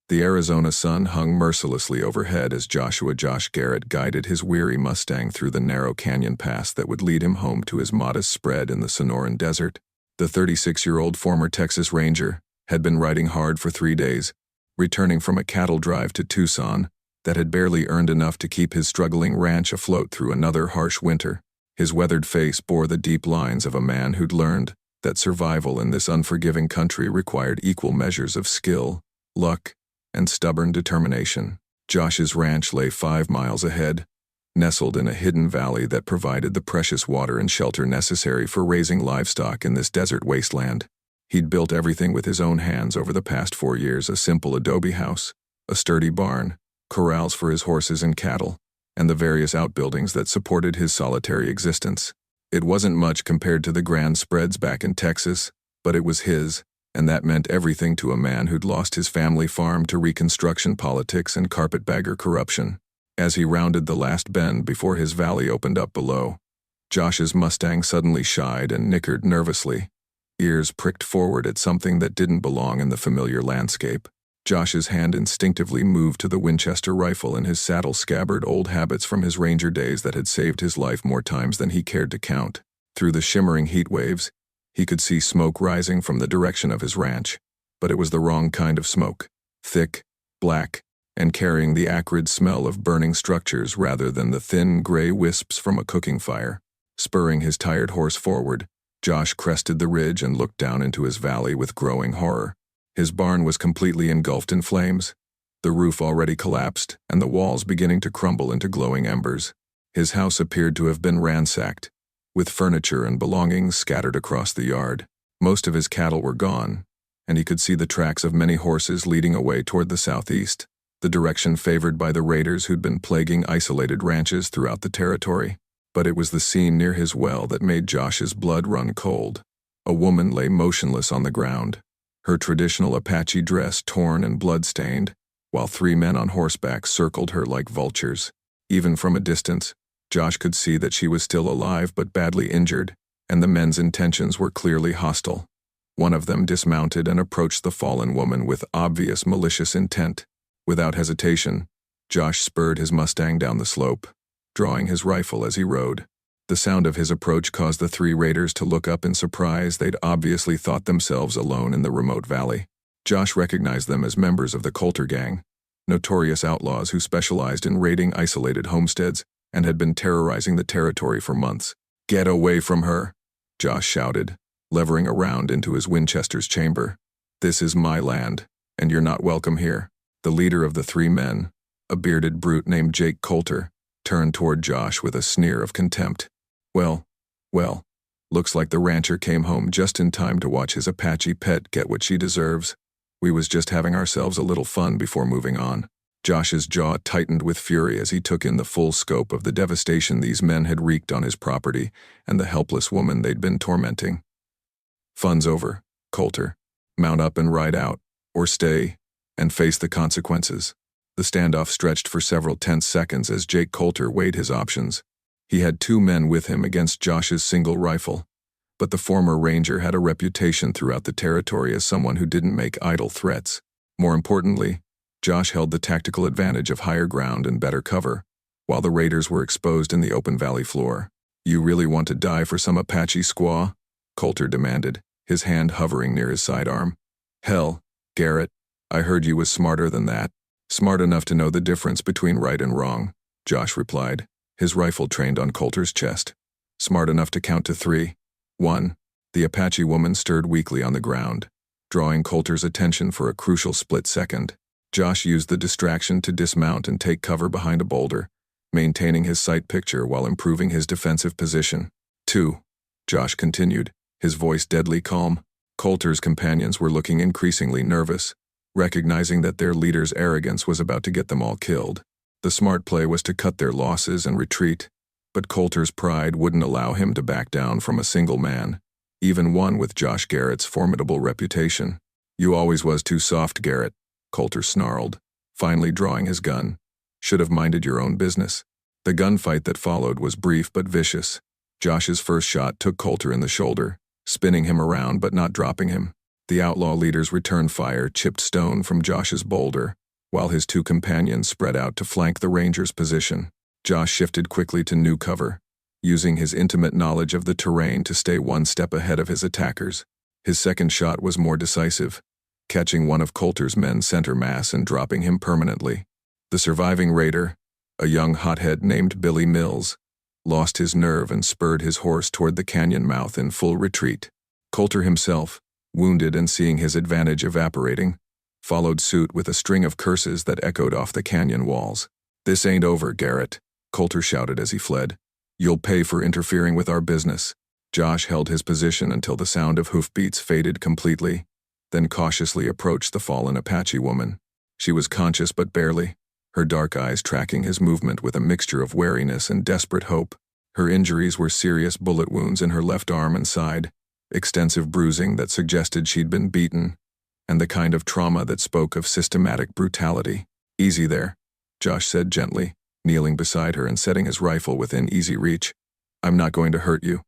The Arizona sun hung mercilessly overhead as Josh Garrett guided his weary Mustang through the narrow canyon pass that would lead him home to his modest spread in the Sonoran Desert. The 36-year-old former Texas Ranger had been riding hard for 3 days, returning from a cattle drive to Tucson that had barely earned enough to keep his struggling ranch afloat through another harsh winter. His weathered face bore the deep lines of a man who'd learned that survival in this unforgiving country required equal measures of skill, luck, and stubborn determination. Josh's ranch lay 5 miles ahead, nestled in a hidden valley that provided the precious water and shelter necessary for raising livestock in this desert wasteland. He'd built everything with his own hands over the past 4 years: a simple adobe house, a sturdy barn, corrals for his horses and cattle, and the various outbuildings that supported his solitary existence. It wasn't much compared to the grand spreads back in Texas, but it was his, and that meant everything to a man who'd lost his family farm to Reconstruction politics and carpetbagger corruption. As he rounded the last bend before his valley opened up below, Josh's Mustang suddenly shied and nickered nervously, ears pricked forward at something that didn't belong in the familiar landscape. Josh's hand instinctively moved to the Winchester rifle in his saddle scabbard, old habits from his ranger days that had saved his life more times than he cared to count. Through the shimmering heat waves, he could see smoke rising from the direction of his ranch, but it was the wrong kind of smoke: thick, black, and carrying the acrid smell of burning structures rather than the thin, gray wisps from a cooking fire. Spurring his tired horse forward, Josh crested the ridge and looked down into his valley with growing horror. His barn was completely engulfed in flames, the roof already collapsed, and the walls beginning to crumble into glowing embers. His house appeared to have been ransacked, with furniture and belongings scattered across the yard. Most of his cattle were gone, and he could see the tracks of many horses leading away toward the southeast, the direction favored by the raiders who'd been plaguing isolated ranches throughout the territory. But it was the scene near his well that made Josh's blood run cold. A woman lay motionless on the ground, her traditional Apache dress torn and blood-stained, while 3 men on horseback circled her like vultures. Even from a distance, Josh could see that she was still alive but badly injured, and the men's intentions were clearly hostile. One of them dismounted and approached the fallen woman with obvious malicious intent. Without hesitation, Josh spurred his Mustang down the slope, drawing his rifle as he rode. The sound of his approach caused the 3 raiders to look up in surprise. They'd obviously thought themselves alone in the remote valley. Josh recognized them as members of the Coulter gang, notorious outlaws who specialized in raiding isolated homesteads and had been terrorizing the territory for months. "Get away from her," Josh shouted, levering a round into his Winchester's chamber. "This is my land, and you're not welcome here." The leader of the 3 men, a bearded brute named Coulter, turned toward Josh with a sneer of contempt. Well, looks like the rancher came home just in time to watch his Apache pet get what she deserves. We was just having ourselves a little fun before moving on." Josh's jaw tightened with fury as he took in the full scope of the devastation these men had wreaked on his property and the helpless woman they'd been tormenting. "Fun's over, Coulter. Mount up and ride out, or stay and face the consequences." The standoff stretched for several tense seconds as Coulter weighed his options. He had 2 men with him against Josh's single rifle, but the former ranger had a reputation throughout the territory as someone who didn't make idle threats. More importantly, Josh held the tactical advantage of higher ground and better cover, while the raiders were exposed in the open valley floor. "You really want to die for some Apache squaw?" Coulter demanded, his hand hovering near his sidearm. "Hell, Garrett, I heard you was smarter than that." "Smart enough to know the difference between right and wrong," Josh replied, his rifle trained on Coulter's chest. "Smart enough to count to 3. 1. The Apache woman stirred weakly on the ground, drawing Coulter's attention for a crucial split second. Josh used the distraction to dismount and take cover behind a boulder, maintaining his sight picture while improving his defensive position. 2. Josh continued, his voice deadly calm. Coulter's companions were looking increasingly nervous, recognizing that their leader's arrogance was about to get them all killed. The smart play was to cut their losses and retreat, but Coulter's pride wouldn't allow him to back down from a single man, even one with Josh Garrett's formidable reputation. "You always was too soft, Garrett," Coulter snarled, finally drawing his gun. "Should have minded your own business." The gunfight that followed was brief but vicious. Josh's first shot took Coulter in the shoulder, spinning him around but not dropping him. The outlaw leader's return fire chipped stone from Josh's boulder, while his two companions spread out to flank the ranger's position. Josh shifted quickly to new cover, using his intimate knowledge of the terrain to stay one step ahead of his attackers. His second shot was more decisive, catching one of Coulter's men center mass and dropping him permanently. The surviving raider, a young hothead named Billy Mills, lost his nerve and spurred his horse toward the canyon mouth in full retreat. Coulter himself, wounded and seeing his advantage evaporating, followed suit with a string of curses that echoed off the canyon walls. "This ain't over, Garrett," Coulter shouted as he fled. "You'll pay for interfering with our business." Josh held his position until the sound of hoofbeats faded completely, then cautiously approached the fallen Apache woman. She was conscious but barely, her dark eyes tracking his movement with a mixture of wariness and desperate hope. Her injuries were serious bullet wounds in her left arm and side, extensive bruising that suggested she'd been beaten, and the kind of trauma that spoke of systematic brutality. "Easy there," Josh said gently, kneeling beside her and setting his rifle within easy reach. "I'm not going to hurt you.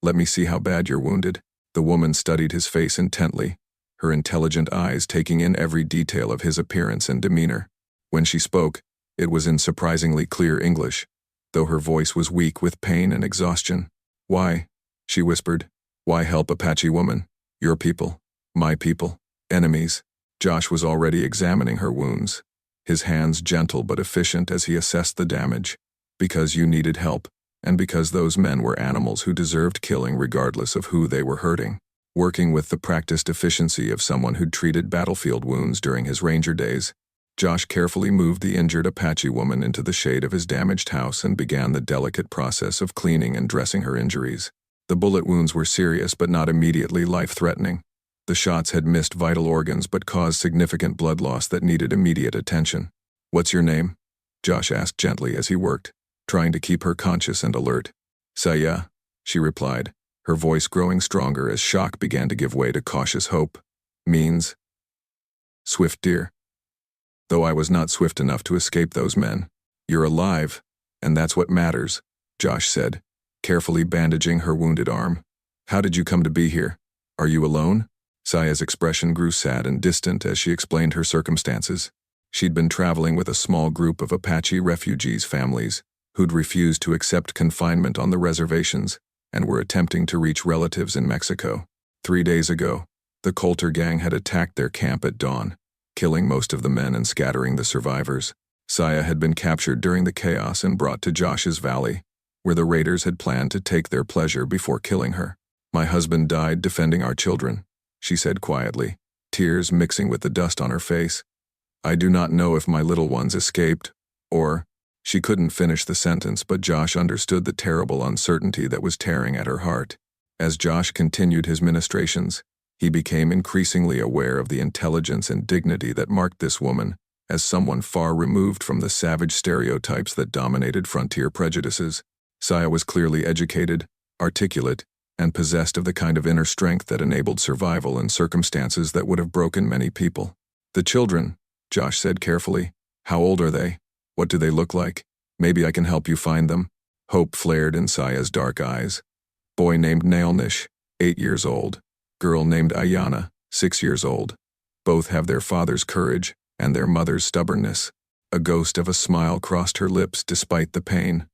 Let me see how bad you're wounded." The woman studied his face intently, her intelligent eyes taking in every detail of his appearance and demeanor. When she spoke, it was in surprisingly clear English, though her voice was weak with pain and exhaustion. "Why?" she whispered. "Why help Apache woman? Your people, my people, enemies." Josh was already examining her wounds, his hands gentle but efficient as he assessed the damage. "Because you needed help, and because those men were animals who deserved killing regardless of who they were hurting." Working with the practiced efficiency of someone who'd treated battlefield wounds during his ranger days, Josh carefully moved the injured Apache woman into the shade of his damaged house and began the delicate process of cleaning and dressing her injuries. The bullet wounds were serious but not immediately life-threatening. The shots had missed vital organs but caused significant blood loss that needed immediate attention. "What's your name?" Josh asked gently as he worked, trying to keep her conscious and alert. "Saya," she replied, her voice growing stronger as shock began to give way to cautious hope. "Means swift deer. Though I was not swift enough to escape those men. You're alive, and that's what matters," Josh said, carefully bandaging her wounded arm. "How did you come to be here? Are you alone?" Saya's expression grew sad and distant as she explained her circumstances. She'd been traveling with a small group of Apache refugees families who'd refused to accept confinement on the reservations and were attempting to reach relatives in Mexico. 3 days ago, the Coulter gang had attacked their camp at dawn, killing most of the men and scattering the survivors. Saya had been captured during the chaos and brought to Josh's Valley, where the raiders had planned to take their pleasure before killing her. "My husband died defending our children," she said quietly, tears mixing with the dust on her face. "I do not know if my little ones escaped, or—" She couldn't finish the sentence, but Josh understood the terrible uncertainty that was tearing at her heart. As Josh continued his ministrations, he became increasingly aware of the intelligence and dignity that marked this woman as someone far removed from the savage stereotypes that dominated frontier prejudices. Saya was clearly educated, articulate, and possessed of the kind of inner strength that enabled survival in circumstances that would have broken many people. "The children," Josh said carefully. "How old are they? What do they look like? Maybe I can help you find them." Hope flared in Saya's dark eyes. "Boy named Nailnish, 8 years old. Girl named Ayana, 6 years old. Both have their father's courage and their mother's stubbornness." A ghost of a smile crossed her lips despite the pain.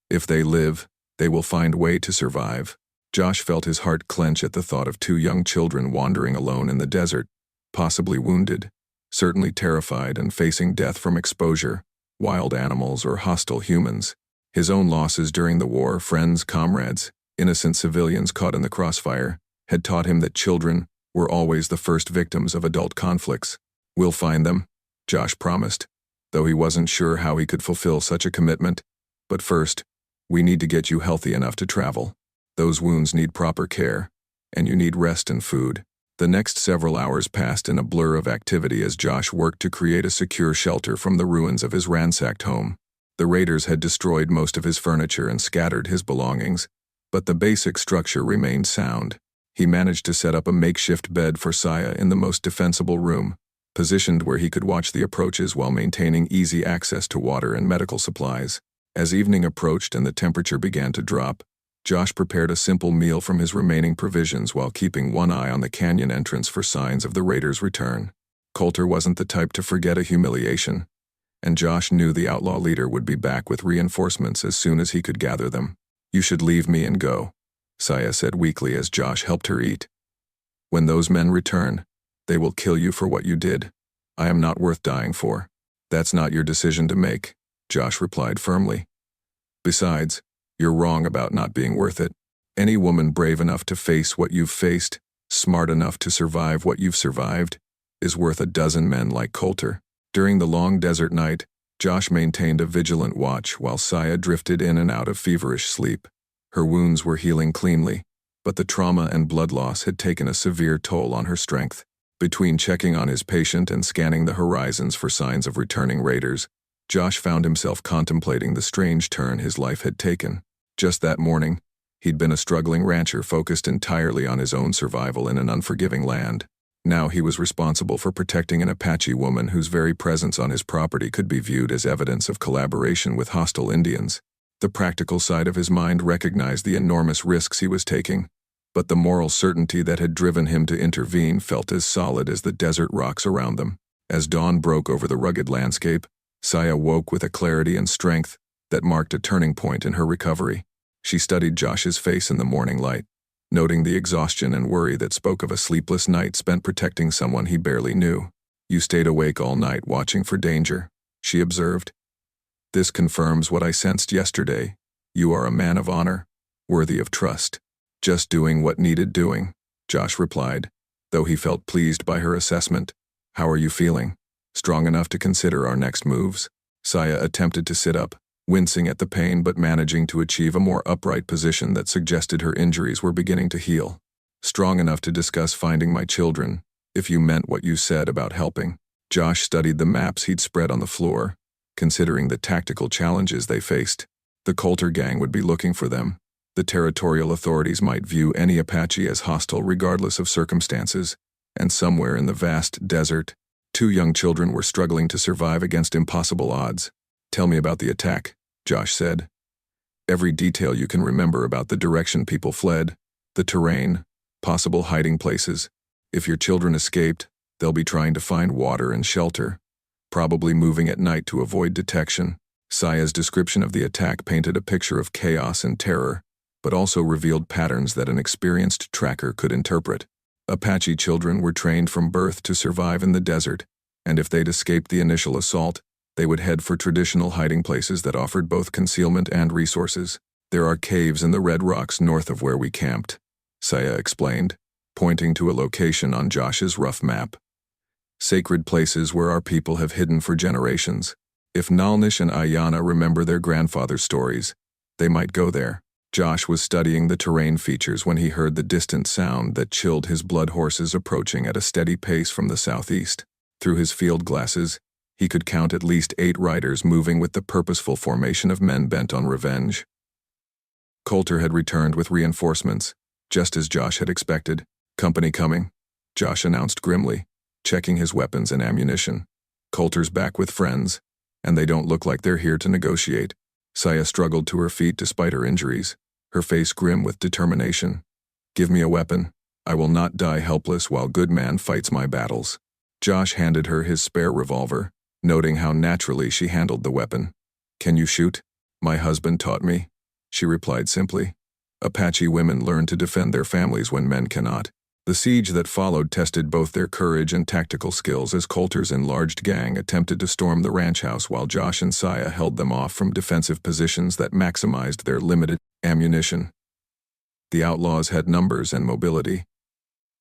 "If they live, they will find way to survive." Josh felt his heart clench at the thought of 2 young children wandering alone in the desert, possibly wounded, certainly terrified and facing death from exposure, wild animals or hostile humans. His own losses during the war, friends, comrades, innocent civilians caught in the crossfire, had taught him that children were always the first victims of adult conflicts. "We'll find them," Josh promised, though he wasn't sure how he could fulfill such a commitment. "But first, we need to get you healthy enough to travel. Those wounds need proper care, and you need rest and food." The next several hours passed in a blur of activity as Josh worked to create a secure shelter from the ruins of his ransacked home. The raiders had destroyed most of his furniture and scattered his belongings, but the basic structure remained sound. He managed to set up a makeshift bed for Saya in the most defensible room, positioned where he could watch the approaches while maintaining easy access to water and medical supplies. As evening approached and the temperature began to drop, Josh prepared a simple meal from his remaining provisions while keeping one eye on the canyon entrance for signs of the raiders' return. Coulter wasn't the type to forget a humiliation, and Josh knew the outlaw leader would be back with reinforcements as soon as he could gather them. "You should leave me and go," Saya said weakly as Josh helped her eat. "When those men return, they will kill you for what you did. I am not worth dying for." "That's not your decision to make," Josh replied firmly. "Besides, you're wrong about not being worth it. Any woman brave enough to face what you've faced, smart enough to survive what you've survived, is worth a dozen men like Coulter." During the long desert night, Josh maintained a vigilant watch while Saya drifted in and out of feverish sleep. Her wounds were healing cleanly, but the trauma and blood loss had taken a severe toll on her strength. Between checking on his patient and scanning the horizons for signs of returning raiders, Josh found himself contemplating the strange turn his life had taken. Just that morning, he'd been a struggling rancher focused entirely on his own survival in an unforgiving land. Now he was responsible for protecting an Apache woman whose very presence on his property could be viewed as evidence of collaboration with hostile Indians. The practical side of his mind recognized the enormous risks he was taking, but the moral certainty that had driven him to intervene felt as solid as the desert rocks around them. As dawn broke over the rugged landscape, Saya woke with a clarity and strength that marked a turning point in her recovery. She studied Josh's face in the morning light, noting the exhaustion and worry that spoke of a sleepless night spent protecting someone he barely knew. "You stayed awake all night watching for danger," she observed. "This confirms what I sensed yesterday. You are a man of honor, worthy of trust." "Just doing what needed doing," Josh replied, though he felt pleased by her assessment. "How are you feeling? Strong enough to consider our next moves?" Saya attempted to sit up, wincing at the pain but managing to achieve a more upright position that suggested her injuries were beginning to heal. "Strong enough to discuss finding my children, if you meant what you said about helping." Josh studied the maps he'd spread on the floor, considering the tactical challenges they faced. The Coulter gang would be looking for them. The territorial authorities might view any Apache as hostile regardless of circumstances, and somewhere in the vast desert, 2 young children were struggling to survive against impossible odds. "Tell me about the attack," Josh said. "Every detail you can remember about the direction people fled, the terrain, possible hiding places. If your children escaped, they'll be trying to find water and shelter, probably moving at night to avoid detection." Saya's description of the attack painted a picture of chaos and terror, but also revealed patterns that an experienced tracker could interpret. Apache children were trained from birth to survive in the desert, and if they'd escaped the initial assault, they would head for traditional hiding places that offered both concealment and resources. "There are caves in the red rocks north of where we camped," Saya explained, pointing to a location on Josh's rough map. "Sacred places where our people have hidden for generations. If Nalnish and Ayana remember their grandfather's stories, they might go there." Josh was studying the terrain features when he heard the distant sound that chilled his blood horses approaching at a steady pace from the southeast. Through his field glasses, he could count at least 8 riders moving with the purposeful formation of men bent on revenge. Coulter had returned with reinforcements, just as Josh had expected. "Company coming," Josh announced grimly, checking his weapons and ammunition. "Coulter's back with friends, and they don't look like they're here to negotiate." Saya struggled to her feet despite her injuries, her face grim with determination. "Give me a weapon. I will not die helpless while good man fights my battles." Josh handed her his spare revolver, noting how naturally she handled the weapon. "Can you shoot?" "My husband taught me," she replied simply. "Apache women learn to defend their families when men cannot." The siege that followed tested both their courage and tactical skills as Coulter's enlarged gang attempted to storm the ranch house while Josh and Saya held them off from defensive positions that maximized their limited ammunition. The outlaws had numbers and mobility,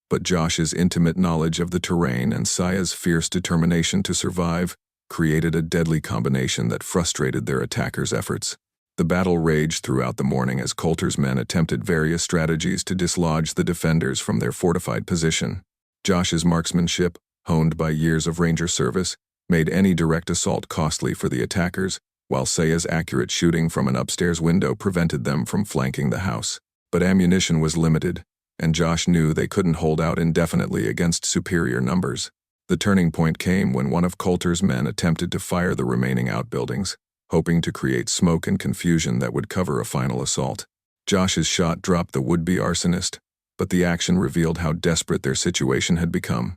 but Josh's intimate knowledge of the terrain and Saya's fierce determination to survive created a deadly combination that frustrated their attackers' efforts. The battle raged throughout the morning as Coulter's men attempted various strategies to dislodge the defenders from their fortified position. Josh's marksmanship, honed by years of ranger service, made any direct assault costly for the attackers, while Saya's accurate shooting from an upstairs window prevented them from flanking the house. But ammunition was limited, and Josh knew they couldn't hold out indefinitely against superior numbers. The turning point came when one of Coulter's men attempted to fire the remaining outbuildings, hoping to create smoke and confusion that would cover a final assault. Josh's shot dropped the would-be arsonist, but the action revealed how desperate their situation had become.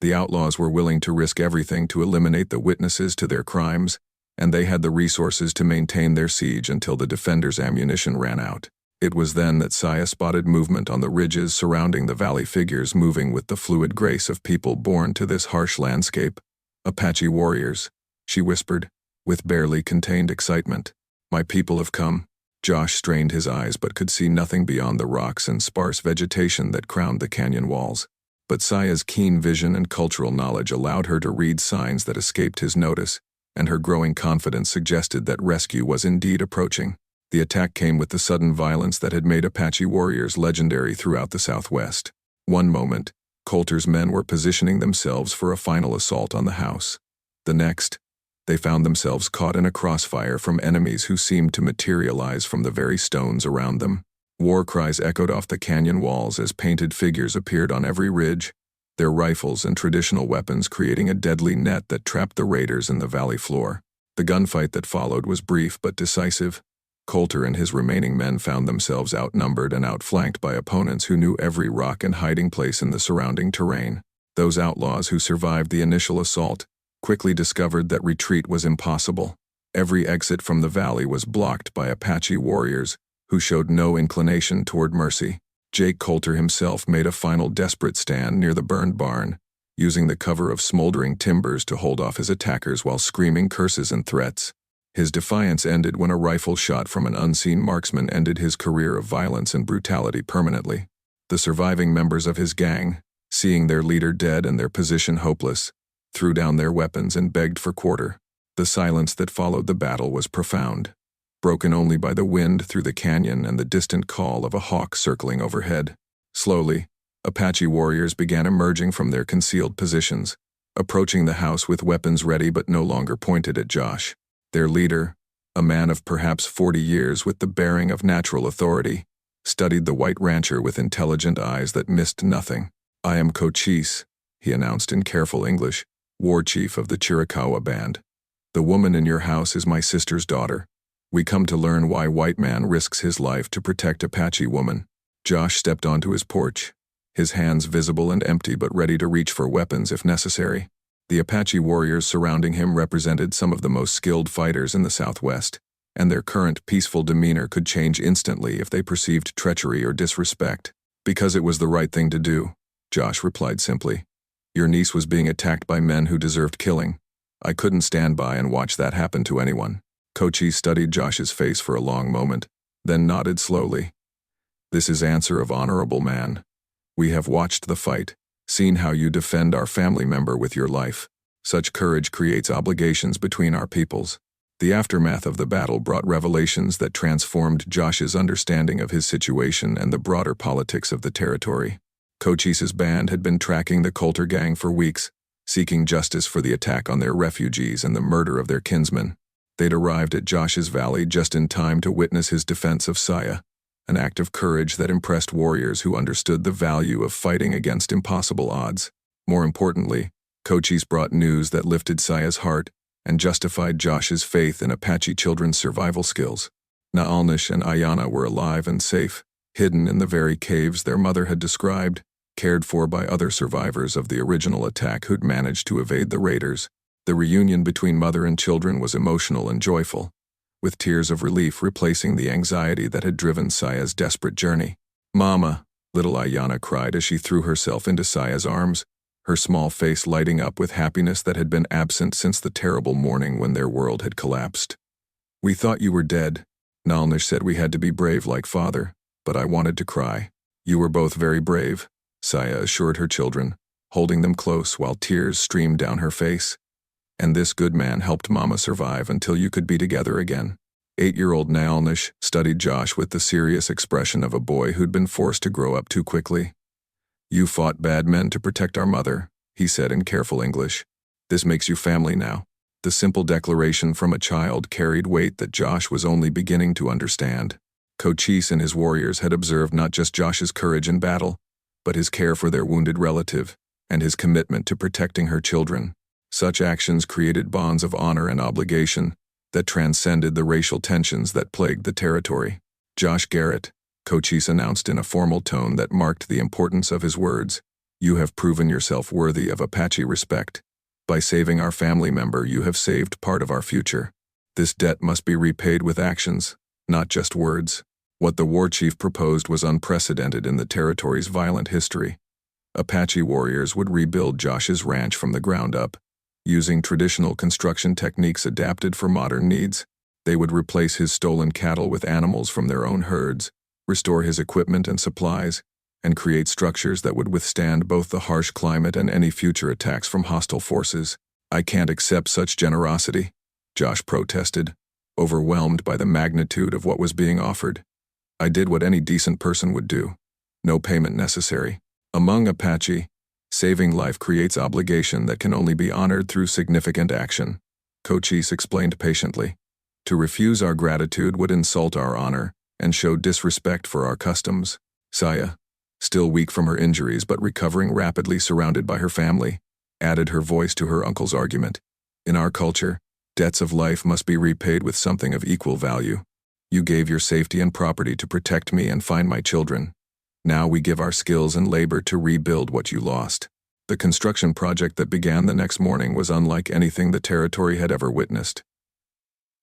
The outlaws were willing to risk everything to eliminate the witnesses to their crimes, and they had the resources to maintain their siege until the defenders' ammunition ran out. It was then that Saya spotted movement on the ridges surrounding the valley, figures moving with the fluid grace of people born to this harsh landscape. "Apache warriors," she whispered, with barely contained excitement. "My people have come." Josh strained his eyes but could see nothing beyond the rocks and sparse vegetation that crowned the canyon walls. But Saya's keen vision and cultural knowledge allowed her to read signs that escaped his notice, and her growing confidence suggested that rescue was indeed approaching. The attack came with the sudden violence that had made Apache warriors legendary throughout the Southwest. One moment, Coulter's men were positioning themselves for a final assault on the house. The next, they found themselves caught in a crossfire from enemies who seemed to materialize from the very stones around them. War cries echoed off the canyon walls as painted figures appeared on every ridge, their rifles and traditional weapons creating a deadly net that trapped the raiders in the valley floor. The gunfight that followed was brief but decisive. Coulter and his remaining men found themselves outnumbered and outflanked by opponents who knew every rock and hiding place in the surrounding terrain. Those outlaws who survived the initial assault quickly discovered that retreat was impossible. Every exit from the valley was blocked by Apache warriors who showed no inclination toward mercy. Jake Coulter himself made a final desperate stand near the burned barn, using the cover of smoldering timbers to hold off his attackers while screaming curses and threats. His defiance ended when a rifle shot from an unseen marksman ended his career of violence and brutality permanently. The surviving members of his gang, seeing their leader dead and their position hopeless, threw down their weapons and begged for quarter. The silence that followed the battle was profound, broken only by the wind through the canyon and the distant call of a hawk circling overhead. Slowly, Apache warriors began emerging from their concealed positions, approaching the house with weapons ready but no longer pointed at Josh. Their leader, a man of perhaps 40 years with the bearing of natural authority, studied the white rancher with intelligent eyes that missed nothing. "I am Cochise," he announced in careful English, war chief of the Chiricahua band. "The woman in your house is my sister's daughter. We come to learn why white man risks his life to protect Apache woman." Josh stepped onto his porch, his hands visible and empty but ready to reach for weapons if necessary. The Apache warriors surrounding him represented some of the most skilled fighters in the Southwest, and their current peaceful demeanor could change instantly if they perceived treachery or disrespect. "Because it was the right thing to do," Josh replied simply. "Your niece was being attacked by men who deserved killing. I couldn't stand by and watch that happen to anyone." Cochise studied Josh's face for a long moment, then nodded slowly. "This is answer of honorable man. We have watched the fight, seen how you defend our family member with your life. Such courage creates obligations between our peoples." The aftermath of the battle brought revelations that transformed Josh's understanding of his situation and the broader politics of the territory. Cochise's band had been tracking the Coulter gang for weeks, seeking justice for the attack on their refugees and the murder of their kinsmen. They'd arrived at Josh's valley just in time to witness his defense of Saya, an act of courage that impressed warriors who understood the value of fighting against impossible odds. More importantly, Cochise brought news that lifted Saya's heart and justified Josh's faith in Apache children's survival skills. Naalnish and Ayana were alive and safe, hidden in the very caves their mother had described, cared for by other survivors of the original attack who'd managed to evade the raiders. The reunion between mother and children was emotional and joyful, with tears of relief replacing the anxiety that had driven Saya's desperate journey. "Mama," little Ayana cried as she threw herself into Saya's arms, her small face lighting up with happiness that had been absent since the terrible morning when their world had collapsed. "We thought you were dead. Naalnish said we had to be brave like father, but I wanted to cry." "You were both very brave," Saya assured her children, holding them close while tears streamed down her face. "And this good man helped Mama survive until you could be together again." 8-year-old Naalnish studied Josh with the serious expression of a boy who'd been forced to grow up too quickly. "You fought bad men to protect our mother," he said in careful English. "This makes you family now." The simple declaration from a child carried weight that Josh was only beginning to understand. Cochise and his warriors had observed not just Josh's courage in battle, but his care for their wounded relative, and his commitment to protecting her children. Such actions created bonds of honor and obligation that transcended the racial tensions that plagued the territory. Josh Garrett, Cochise announced in a formal tone that marked the importance of his words. "You have proven yourself worthy of Apache respect. By saving our family member, you have saved part of our future. This debt must be repaid with actions, not just words." What the war chief proposed was unprecedented in the territory's violent history. Apache warriors would rebuild Josh's ranch from the ground up, using traditional construction techniques adapted for modern needs. They would replace his stolen cattle with animals from their own herds, restore his equipment and supplies, and create structures that would withstand both the harsh climate and any future attacks from hostile forces. "I can't accept such generosity," Josh protested, overwhelmed by the magnitude of what was being offered. "I did what any decent person would do. No payment necessary." Among Apache, saving life creates obligation that can only be honored through significant action, Cochise explained patiently. "To refuse our gratitude would insult our honor and show disrespect for our customs." Saya, still weak from her injuries but recovering rapidly surrounded by her family, added her voice to her uncle's argument. "In our culture, debts of life must be repaid with something of equal value. You gave your safety and property to protect me and find my children. Now we give our skills and labor to rebuild what you lost." The construction project that began the next morning was unlike anything the territory had ever witnessed.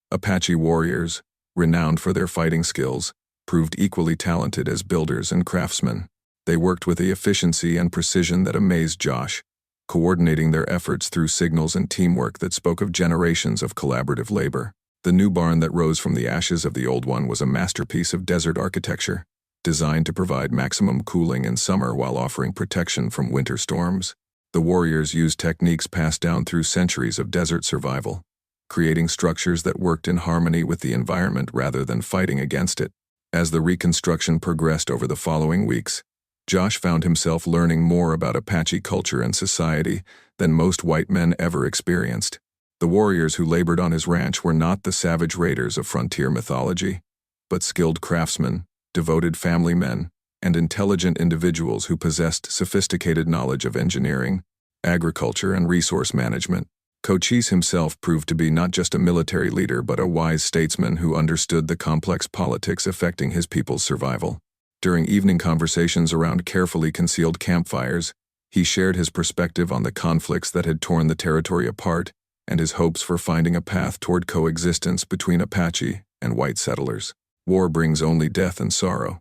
Apache warriors, renowned for their fighting skills, proved equally talented as builders and craftsmen. They worked with a efficiency and precision that amazed Josh, coordinating their efforts through signals and teamwork that spoke of generations of collaborative labor. The new barn that rose from the ashes of the old one was a masterpiece of desert architecture, designed to provide maximum cooling in summer while offering protection from winter storms. The warriors used techniques passed down through centuries of desert survival, creating structures that worked in harmony with the environment rather than fighting against it. As the reconstruction progressed over the following weeks, Josh found himself learning more about Apache culture and society than most white men ever experienced. The warriors who labored on his ranch were not the savage raiders of frontier mythology, but skilled craftsmen, devoted family men, and intelligent individuals who possessed sophisticated knowledge of engineering, agriculture, and resource management. Cochise himself proved to be not just a military leader but a wise statesman who understood the complex politics affecting his people's survival. During evening conversations around carefully concealed campfires, he shared his perspective on the conflicts that had torn the territory apart and his hopes for finding a path toward coexistence between Apache and white settlers. "War brings only death and sorrow,"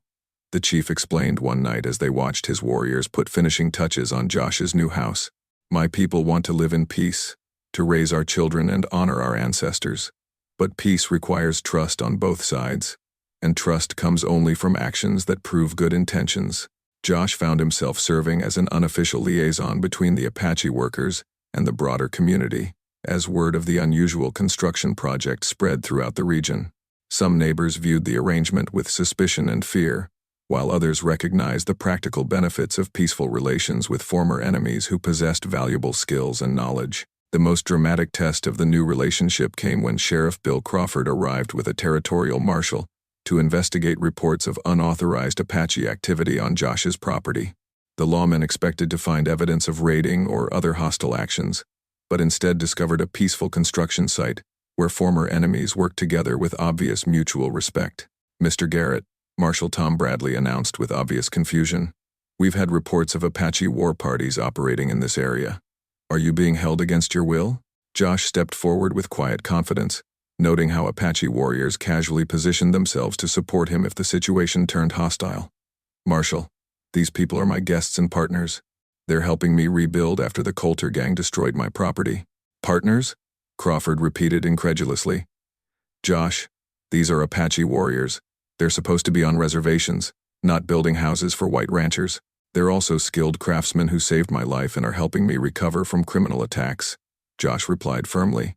the chief explained one night as they watched his warriors put finishing touches on Josh's new house. "My people want to live in peace, to raise our children and honor our ancestors. But peace requires trust on both sides, and trust comes only from actions that prove good intentions." Josh found himself serving as an unofficial liaison between the Apache workers and the broader community, as word of the unusual construction project spread throughout the region. Some neighbors viewed the arrangement with suspicion and fear, while others recognized the practical benefits of peaceful relations with former enemies who possessed valuable skills and knowledge. The most dramatic test of the new relationship came when Sheriff Bill Crawford arrived with a territorial marshal to investigate reports of unauthorized Apache activity on Josh's property. The lawmen expected to find evidence of raiding or other hostile actions, but instead discovered a peaceful construction site where former enemies worked together with obvious mutual respect. "Mr. Garrett," Marshal Tom Bradley announced with obvious confusion, "we've had reports of Apache war parties operating in this area. Are you being held against your will?" Josh stepped forward with quiet confidence, noting how Apache warriors casually positioned themselves to support him if the situation turned hostile. "Marshal, these people are my guests and partners. They're helping me rebuild after the Coulter gang destroyed my property." "Partners?" Crawford repeated incredulously. "Josh, these are Apache warriors. They're supposed to be on reservations, not building houses for white ranchers. They're also skilled craftsmen who saved my life and are helping me recover from criminal attacks," Josh replied firmly.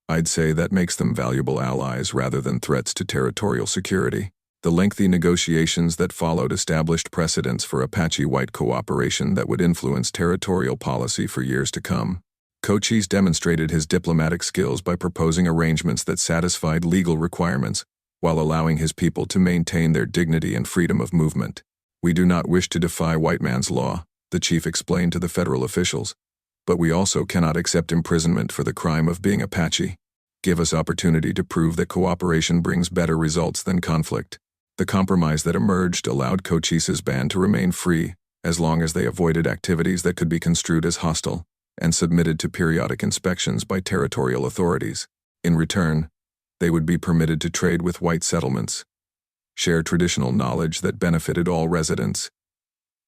"I'd say that makes them valuable allies rather than threats to territorial security." The lengthy negotiations that followed established precedents for Apache-white cooperation that would influence territorial policy for years to come. Cochise demonstrated his diplomatic skills by proposing arrangements that satisfied legal requirements while allowing his people to maintain their dignity and freedom of movement. "We do not wish to defy white man's law," the chief explained to the federal officials, "but we also cannot accept imprisonment for the crime of being Apache. Give us opportunity to prove that cooperation brings better results than conflict." The compromise that emerged allowed Cochise's band to remain free, as long as they avoided activities that could be construed as hostile, and submitted to periodic inspections by territorial authorities. In return, they would be permitted to trade with white settlements, share traditional knowledge that benefited all residents,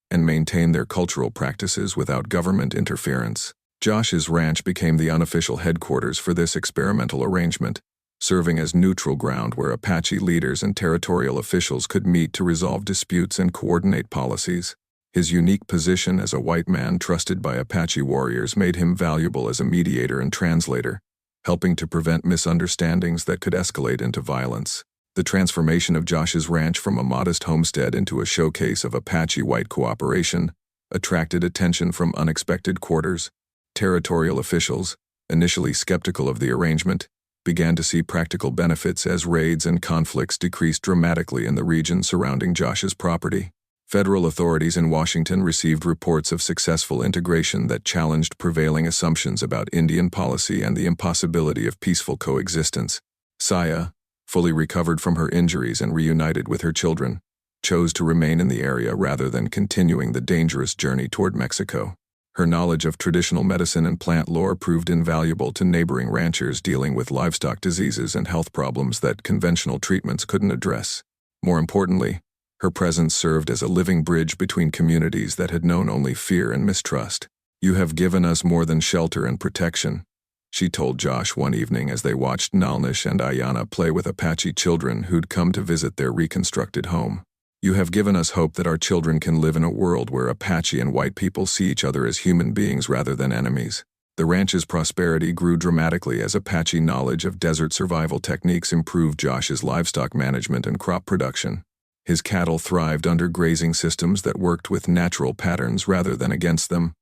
and maintain their cultural practices without government interference. Josh's ranch became the unofficial headquarters for this experimental arrangement, serving as neutral ground where Apache leaders and territorial officials could meet to resolve disputes and coordinate policies. His unique position as a white man trusted by Apache warriors made him valuable as a mediator and translator, helping to prevent misunderstandings that could escalate into violence. The transformation of Josh's ranch from a modest homestead into a showcase of Apache white cooperation attracted attention from unexpected quarters. Territorial officials, initially skeptical of the arrangement, began to see practical benefits as raids and conflicts decreased dramatically in the region surrounding Josh's property. Federal authorities in Washington received reports of successful integration that challenged prevailing assumptions about Indian policy and the impossibility of peaceful coexistence. Saya, fully recovered from her injuries and reunited with her children, chose to remain in the area rather than continuing the dangerous journey toward Mexico. Her knowledge of traditional medicine and plant lore proved invaluable to neighboring ranchers dealing with livestock diseases and health problems that conventional treatments couldn't address. More importantly, her presence served as a living bridge between communities that had known only fear and mistrust. "You have given us more than shelter and protection," she told Josh one evening as they watched Nalnish and Ayana play with Apache children who'd come to visit their reconstructed home. "You have given us hope that our children can live in a world where Apache and white people see each other as human beings rather than enemies." The ranch's prosperity grew dramatically as Apache knowledge of desert survival techniques improved Josh's livestock management and crop production. His cattle thrived under grazing systems that worked with natural patterns rather than against them,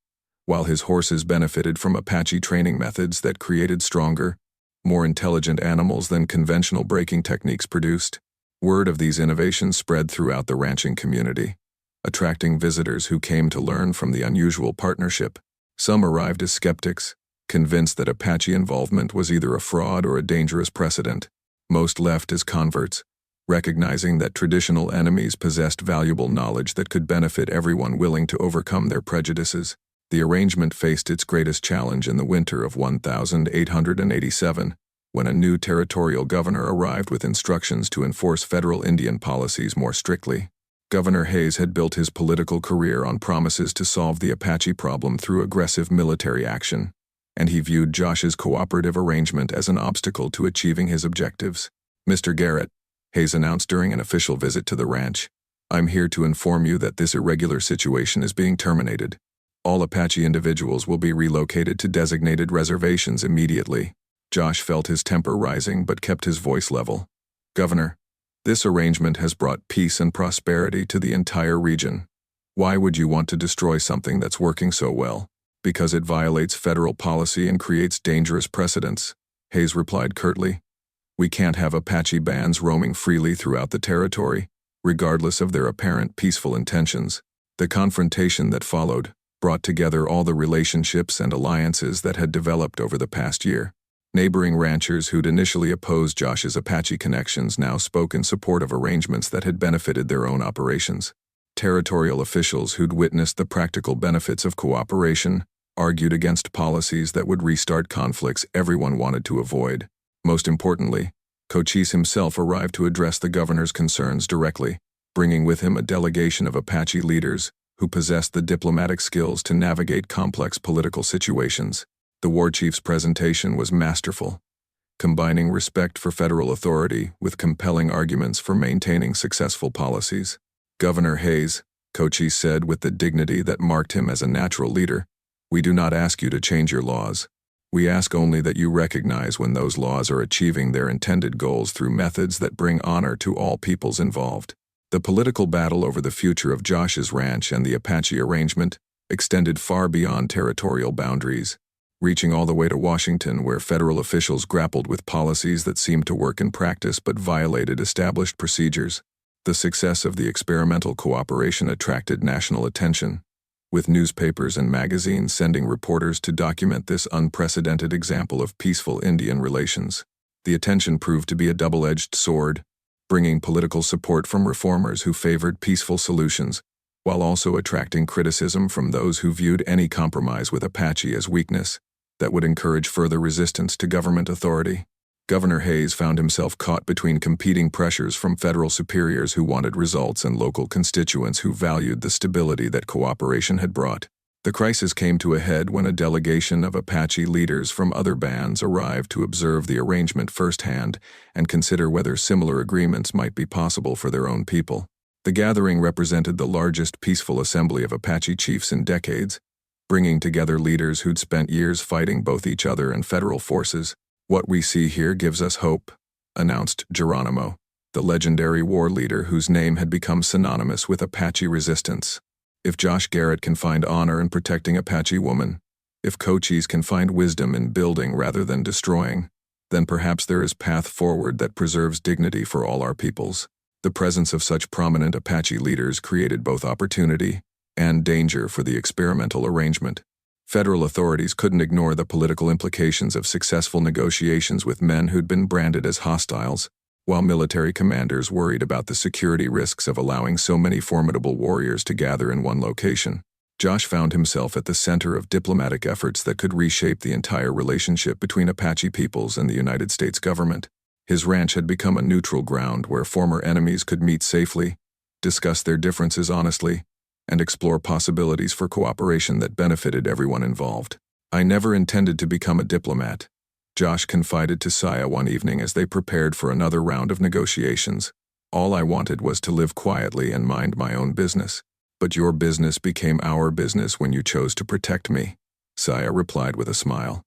while his horses benefited from Apache training methods that created stronger, more intelligent animals than conventional breaking techniques produced. Word of these innovations spread throughout the ranching community, attracting visitors who came to learn from the unusual partnership. Some arrived as skeptics, convinced that Apache involvement was either a fraud or a dangerous precedent. Most left as converts, recognizing that traditional enemies possessed valuable knowledge that could benefit everyone willing to overcome their prejudices. The arrangement faced its greatest challenge in the winter of 1887, when a new territorial governor arrived with instructions to enforce federal Indian policies more strictly. Governor Hayes had built his political career on promises to solve the Apache problem through aggressive military action, and he viewed Josh's cooperative arrangement as an obstacle to achieving his objectives. "Mr. Garrett," Hayes announced during an official visit to the ranch, "I'm here to inform you that this irregular situation is being terminated. All Apache individuals will be relocated to designated reservations immediately." Josh felt his temper rising but kept his voice level. "Governor, this arrangement has brought peace and prosperity to the entire region. Why would you want to destroy something that's working so well?" "Because it violates federal policy and creates dangerous precedents," Hayes replied curtly. "We can't have Apache bands roaming freely throughout the territory, regardless of their apparent peaceful intentions." The confrontation that followed brought together all the relationships and alliances that had developed over the past year. Neighboring ranchers who'd initially opposed Josh's Apache connections now spoke in support of arrangements that had benefited their own operations. Territorial officials who'd witnessed the practical benefits of cooperation argued against policies that would restart conflicts everyone wanted to avoid. Most importantly, Cochise himself arrived to address the governor's concerns directly, bringing with him a delegation of Apache leaders who possessed the diplomatic skills to navigate complex political situations. The war chief's presentation was masterful, combining respect for federal authority with compelling arguments for maintaining successful policies. "Governor Hayes," Cochise said with the dignity that marked him as a natural leader, "we do not ask you to change your laws. We ask only that you recognize when those laws are achieving their intended goals through methods that bring honor to all peoples involved." The political battle over the future of Josh's ranch and the Apache arrangement extended far beyond territorial boundaries, reaching all the way to Washington, where federal officials grappled with policies that seemed to work in practice but violated established procedures. The success of the experimental cooperation attracted national attention, with newspapers and magazines sending reporters to document this unprecedented example of peaceful Indian relations. The attention proved to be a double-edged sword. bringing political support from reformers who favored peaceful solutions, while also attracting criticism from those who viewed any compromise with Apache as weakness that would encourage further resistance to government authority. Governor Hayes found himself caught between competing pressures from federal superiors who wanted results and local constituents who valued the stability that cooperation had brought. The crisis came to a head when a delegation of Apache leaders from other bands arrived to observe the arrangement firsthand and consider whether similar agreements might be possible for their own people. The gathering represented the largest peaceful assembly of Apache chiefs in decades, bringing together leaders who'd spent years fighting both each other and federal forces. "What we see here gives us hope," announced Geronimo, the legendary war leader whose name had become synonymous with Apache resistance. "If Josh Garrett can find honor in protecting Apache woman, if Cochise can find wisdom in building rather than destroying, then perhaps there is path forward that preserves dignity for all our peoples." The presence of such prominent Apache leaders created both opportunity and danger for the experimental arrangement. Federal authorities couldn't ignore the political implications of successful negotiations with men who'd been branded as hostiles, while military commanders worried about the security risks of allowing so many formidable warriors to gather in one location. Josh found himself at the center of diplomatic efforts that could reshape the entire relationship between Apache peoples and the United States government. His ranch had become a neutral ground where former enemies could meet safely, discuss their differences honestly, and explore possibilities for cooperation that benefited everyone involved. "I never intended to become a diplomat," Josh confided to Saya one evening as they prepared for another round of negotiations. "All I wanted was to live quietly and mind my own business. But your business became our business when you chose to protect me," Saya replied with a smile.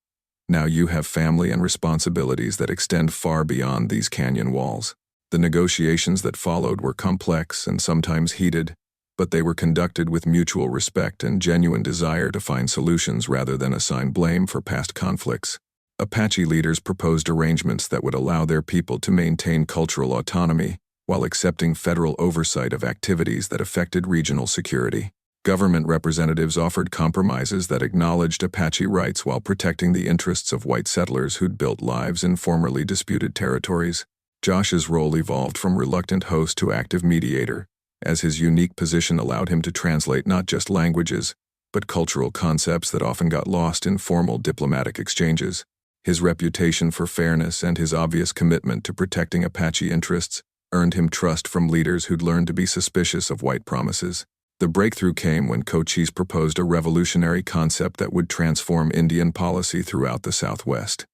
"Now you have family and responsibilities that extend far beyond these canyon walls." The negotiations that followed were complex and sometimes heated, but they were conducted with mutual respect and genuine desire to find solutions rather than assign blame for past conflicts. Apache leaders proposed arrangements that would allow their people to maintain cultural autonomy while accepting federal oversight of activities that affected regional security. Government representatives offered compromises that acknowledged Apache rights while protecting the interests of white settlers who'd built lives in formerly disputed territories. Josh's role evolved from reluctant host to active mediator, as his unique position allowed him to translate not just languages, but cultural concepts that often got lost in formal diplomatic exchanges. His reputation for fairness and his obvious commitment to protecting Apache interests earned him trust from leaders who'd learned to be suspicious of white promises. The breakthrough came when Cochise proposed a revolutionary concept that would transform Indian policy throughout the Southwest.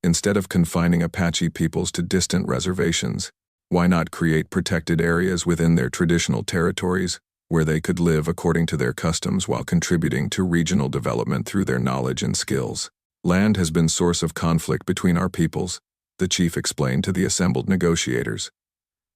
Instead of confining Apache peoples to distant reservations, why not create protected areas within their traditional territories where they could live according to their customs while contributing to regional development through their knowledge and skills? "Land has been source of conflict between our peoples," the chief explained to the assembled negotiators.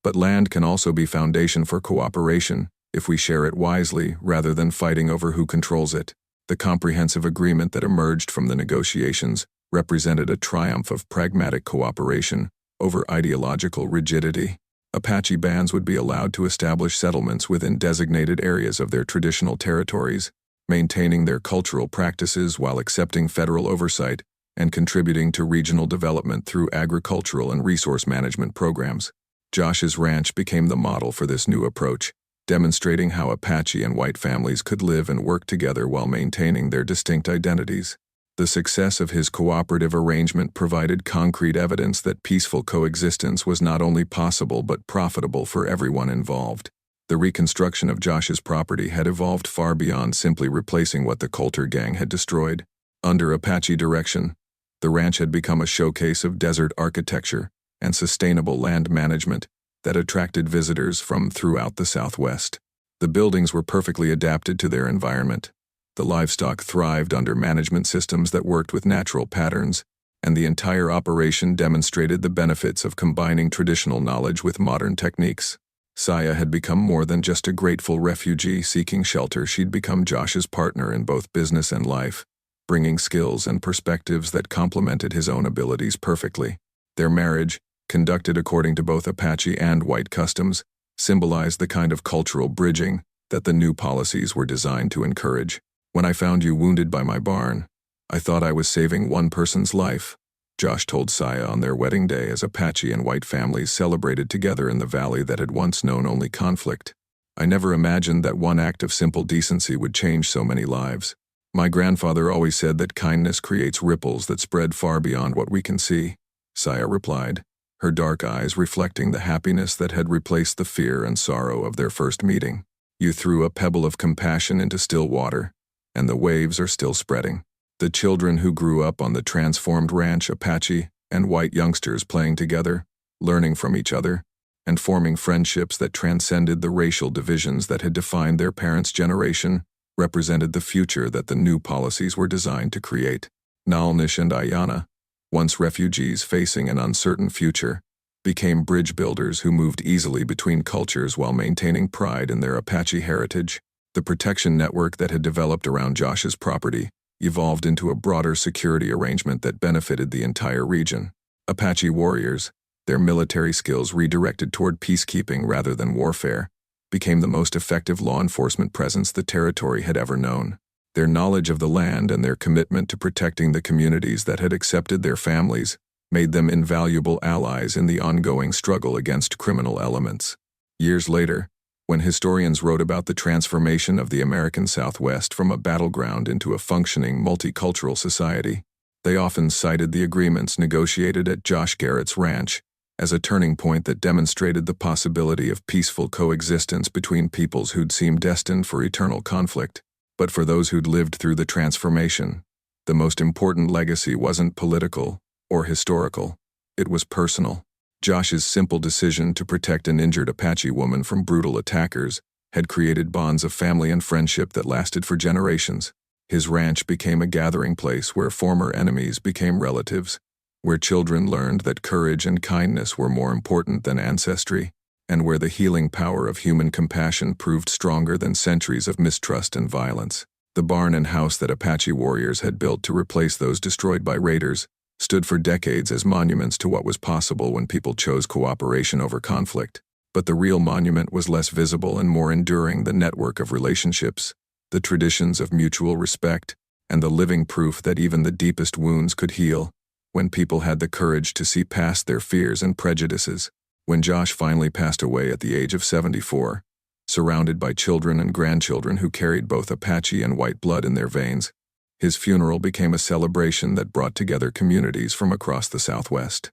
"But land can also be foundation for cooperation if we share it wisely rather than fighting over who controls it." The comprehensive agreement that emerged from the negotiations represented a triumph of pragmatic cooperation over ideological rigidity. Apache bands would be allowed to establish settlements within designated areas of their traditional territories, maintaining their cultural practices while accepting federal oversight and contributing to regional development through agricultural and resource management programs. Josh's ranch became the model for this new approach, demonstrating how Apache and white families could live and work together while maintaining their distinct identities. The success of his cooperative arrangement provided concrete evidence that peaceful coexistence was not only possible but profitable for everyone involved. The reconstruction of Josh's property had evolved far beyond simply replacing what the Coulter gang had destroyed. Under Apache direction, the ranch had become a showcase of desert architecture and sustainable land management that attracted visitors from throughout the Southwest. The buildings were perfectly adapted to their environment. The livestock thrived under management systems that worked with natural patterns, and the entire operation demonstrated the benefits of combining traditional knowledge with modern techniques. Saya had become more than just a grateful refugee seeking shelter. She'd become Josh's partner in both business and life, bringing skills and perspectives that complemented his own abilities perfectly. Their marriage, conducted according to both Apache and white customs, symbolized the kind of cultural bridging that the new policies were designed to encourage. "When I found you wounded by my barn, I thought I was saving one person's life," Josh told Saya on their wedding day as Apache and white families celebrated together in the valley that had once known only conflict. "I never imagined that one act of simple decency would change so many lives. My grandfather always said that kindness creates ripples that spread far beyond what we can see," Saya replied, her dark eyes reflecting the happiness that had replaced the fear and sorrow of their first meeting. "You threw a pebble of compassion into still water, and the waves are still spreading." The children who grew up on the transformed ranch, Apache and white youngsters playing together, learning from each other, and forming friendships that transcended the racial divisions that had defined their parents' generation, represented the future that the new policies were designed to create. Nalnish and Ayana, once refugees facing an uncertain future, became bridge builders who moved easily between cultures while maintaining pride in their Apache heritage. The protection network that had developed around Josh's property evolved into a broader security arrangement that benefited the entire region. Apache warriors, their military skills redirected toward peacekeeping rather than warfare, became the most effective law enforcement presence the territory had ever known. Their knowledge of the land and their commitment to protecting the communities that had accepted their families made them invaluable allies in the ongoing struggle against criminal elements. Years later, when historians wrote about the transformation of the American Southwest from a battleground into a functioning multicultural society, they often cited the agreements negotiated at Josh Garrett's ranch as a turning point that demonstrated the possibility of peaceful coexistence between peoples who'd seemed destined for eternal conflict. But for those who'd lived through the transformation, the most important legacy wasn't political or historical, it was personal. Josh's simple decision to protect an injured Apache woman from brutal attackers had created bonds of family and friendship that lasted for generations. His ranch became a gathering place where former enemies became relatives, where children learned that courage and kindness were more important than ancestry, and where the healing power of human compassion proved stronger than centuries of mistrust and violence. The barn and house that Apache warriors had built to replace those destroyed by raiders stood for decades as monuments to what was possible when people chose cooperation over conflict. But the real monument was less visible and more enduring: the network of relationships, the traditions of mutual respect, and the living proof that even the deepest wounds could heal when people had the courage to see past their fears and prejudices. When Josh finally passed away at the age of 74, surrounded by children and grandchildren who carried both Apache and white blood in their veins, his funeral became a celebration that brought together communities from across the Southwest.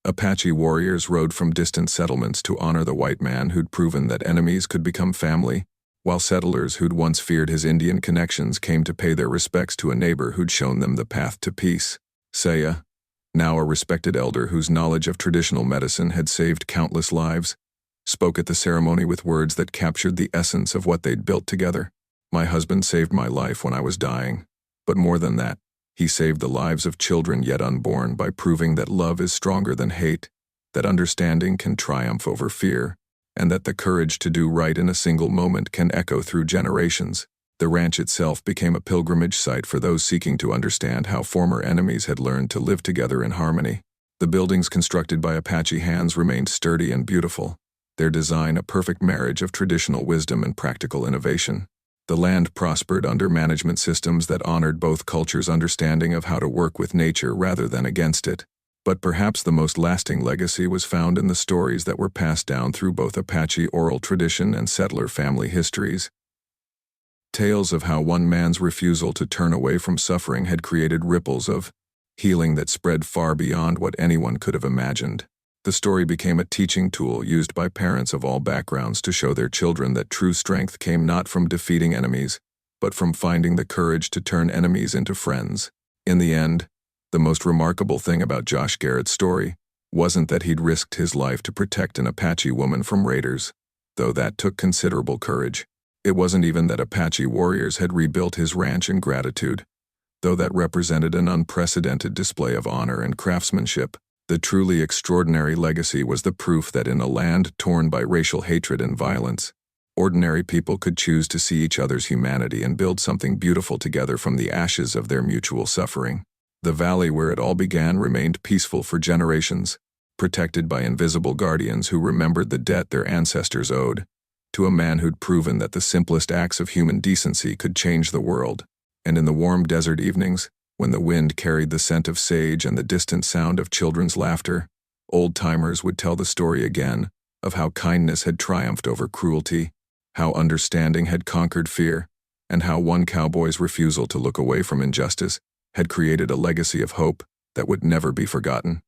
Apache warriors rode from distant settlements to honor the white man who'd proven that enemies could become family, while settlers who'd once feared his Indian connections came to pay their respects to a neighbor who'd shown them the path to peace. Saya, now a respected elder whose knowledge of traditional medicine had saved countless lives, spoke at the ceremony with words that captured the essence of what they'd built together. "My husband saved my life when I was dying. But more than that, he saved the lives of children yet unborn by proving that love is stronger than hate, that understanding can triumph over fear, and that the courage to do right in a single moment can echo through generations." The ranch itself became a pilgrimage site for those seeking to understand how former enemies had learned to live together in harmony. The buildings constructed by Apache hands remained sturdy and beautiful, their design a perfect marriage of traditional wisdom and practical innovation. The land prospered under management systems that honored both cultures' understanding of how to work with nature rather than against it. But perhaps the most lasting legacy was found in the stories that were passed down through both Apache oral tradition and settler family histories. Tales of how one man's refusal to turn away from suffering had created ripples of healing that spread far beyond what anyone could have imagined. The story became a teaching tool used by parents of all backgrounds to show their children that true strength came not from defeating enemies, but from finding the courage to turn enemies into friends. In the end, the most remarkable thing about Josh Garrett's story wasn't that he'd risked his life to protect an Apache woman from raiders, though that took considerable courage. It wasn't even that Apache warriors had rebuilt his ranch in gratitude, though that represented an unprecedented display of honor and craftsmanship. The truly extraordinary legacy was the proof that in a land torn by racial hatred and violence, ordinary people could choose to see each other's humanity and build something beautiful together from the ashes of their mutual suffering. The valley where it all began remained peaceful for generations, protected by invisible guardians who remembered the debt their ancestors owed to a man who'd proven that the simplest acts of human decency could change the world. And in the warm desert evenings, When the wind carried the scent of sage and the distant sound of children's laughter, old-timers would tell the story again of how kindness had triumphed over cruelty, how understanding had conquered fear, and how one cowboy's refusal to look away from injustice had created a legacy of hope that would never be forgotten.